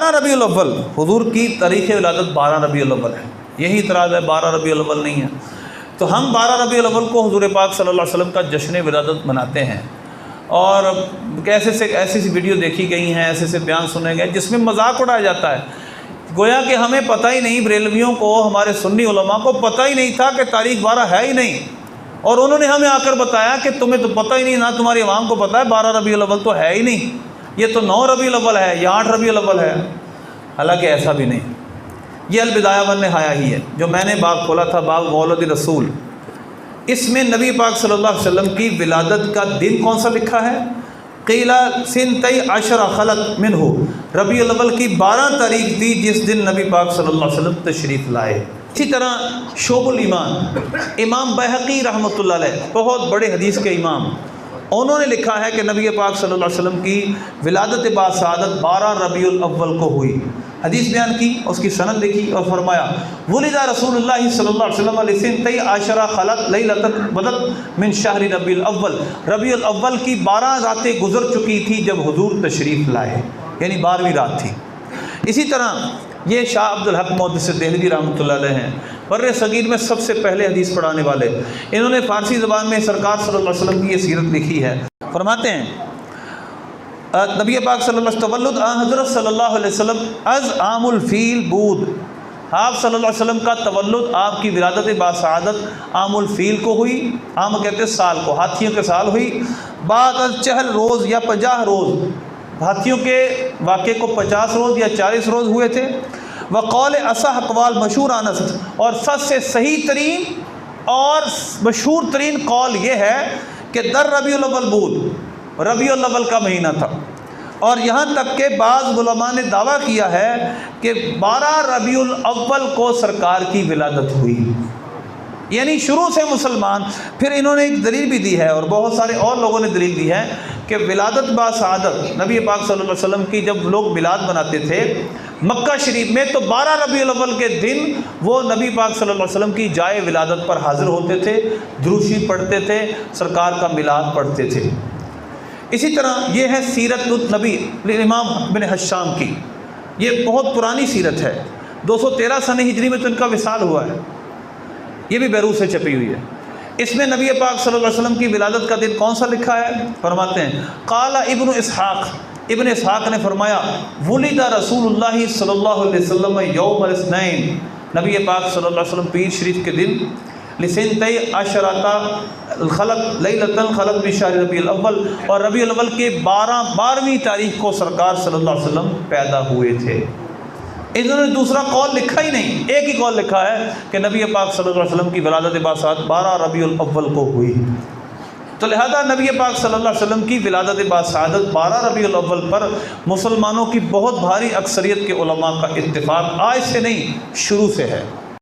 12 रबीउल अव्वल हुजूर की तारीख़ विलादत 12 रबीउल अव्वल है। यही इतराज़ है 12 रबीउल अव्वल नहीं है। तो हम 12 रबीउल अव्वल को हुजूर पाक सल्लल्लाहु अलैहि वसल्लम का जश्न विलादत मनाते हैं। और ऐसी वीडियो देखी गई हैं, ऐसे बयान सुने गए जिसमें मजाक उड़ाया जाता है, गोया कि हमें पता ही नहीं, बरेलवियों को, हमारे सुन्नी उलमा को पता ही नहीं था कि तारीख़ 12 है ही नहीं, और उन्होंने हमें आकर बताया कि तुम्हें तो पता ही नहीं, ना तुम्हारी आवाम को पता है 12 रबीउल अव्वल तो है ही नहीं, ये तो 9 रबीउल अव्वल है या 8 रबीउल अव्वल है। हालांकि ऐसा भी नहीं। ये अलबिदाया वन निहाया ही है जो मैंने बाब खोला था, बाब मौलद रसूल। इसमें नबी पाक सल्लल्लाहु अलैहि वसल्लम की विलादत का दिन कौन सा लिखा है? क़ीला सिनतई अशरा खलत मिनहु, रबीउल अव्वल की 12 तारीख थी जिस दिन नबी पाक सल्लल्लाहु अलैहि वसल्लम तशरीफ़ लाए। इसी तरह शोबुल ईमान, इमाम बैहक़ी रहमतुल्लाह अलैह, बहुत बड़े हदीस के इमाम, उन्होंने लिखा है कि नबी पाक सल्लल्लाहु अलैहि वसल्लम की विलादत बासआदत 12 रबीउल अव्वल को हुई। हदीस बयान की, उसकी सनद लिखी और फरमाया वुलिदा रसूलुल्लाह सल्लल्लाहु अलैहि वसल्लम लिसिनतई अशरा खलत लैलतन बदत मिन शहर रबीउल अव्वल, रबीउल अव्वल की 12 रातें गुजर चुकी थी जब हुजूर तशरीफ़ लाए, यानी 12वीं रात थी। इसी तरह ये शाह अब्दुल हक मुहद्दिस देहलवी रहमतुल्लाह अलैह हैं, बर्रे सगीर में सबसे पहले हदीस पढ़ाने वाले। इन्होंने फ़ारसी ज़बान में सरकार सल्लल्लाहु अलैहि वसल्लम की ये सीरत लिखी है। फरमाते हैं नबी पाक तवल्लुद हज़रत सल्लल्लाहु अलैहि वसल्लम अज़ आमुल फ़ील बूद, आप सल्लल्लाहु अलैहि वसल्लम का तवल्लुद, आपकी विलादत बासआदत आमुल फ़ील को हुई। आम कहते हैं साल को, हाथियों के साल हुई। बाद अज़ चहल रोज़ या 50 रोज़, हाथियों के वाक़े को 50 रोज़ या 40 रोज़ हुए थे। वक़ौल असह अक़वाल मशहूर अनस, और सबसे सही तरीन और मशहूर तरीन कौल ये है कि दर रबीउल अव्वल बूद, रबीउल अव्वल का महीना था। और यहाँ तक के बाज़ उलमा ने दावा किया है कि 12 रबीउल अव्वल को सरकार की विलादत हुई, यानी शुरू से मुसलमान। फिर इन्होंने एक दलील भी दी है और बहुत सारे और लोगों ने दलील दी है कि विलादत बासआदत नबी पाक सल्लल्लाहु अलैहि वसल्लम की जब लोग मिलाद बनाते थे मक्का शरीफ में, तो 12 रबीउल अव्वल के दिन वो नबी पाक सल्लल्लाहु अलैहि वसल्लम की जाए विलादत पर हाजिर होते थे, दुरूशी पढ़ते थे, सरकार का मिलाद पढ़ते थे। इसी तरह ये है सीरत नबी इमाम बिन हशाम की, ये बहुत पुरानी सीरत है, 213 सन हिजरी में तो इनका विसाल हुआ है। ये भी बैरूत से छपी हुई है। इसमें नबी पाक सल्लल्लाहु अलैहि वसल्लम की विलादत का दिन कौन सा लिखा है? फरमाते हैं काला इब्न इसहाक़, इब्न इसहाक़ ने फरमाया वुलिदा रसूलुल्लाह सल्लल्लाहु अलैहि वसल्लम यौम इस्नैन, नबी पाक सल्लल्लाहु अलैहि वसल्लम पीर शरीफ के दिन लिसिनतई अशरता खलत लैलतन खलत मिन शहर रबीउल अव्वल, और रबीउल अव्वल के 12वीं तारीख को सरकार सल्लल्लाहु अलैहि वसल्लम पैदा हुए थे। इन्होंने दूसरा कौल लिखा ही नहीं, एक ही कौल लिखा है कि नबी पाक सल्लल्लाहु अलैहि वसल्लम की विलादत बासआदत 12 रबीउल अव्वल को हुई। तो लिहाजा नबी पाक सल्लल्लाहु अलैहि वसल्लम की विलादत बासआदत 12 रबीउल अव्वल पर मुसलमानों की बहुत भारी अक्सरियत के उलमा का इत्तिफाक आज से नहीं, शुरू से है।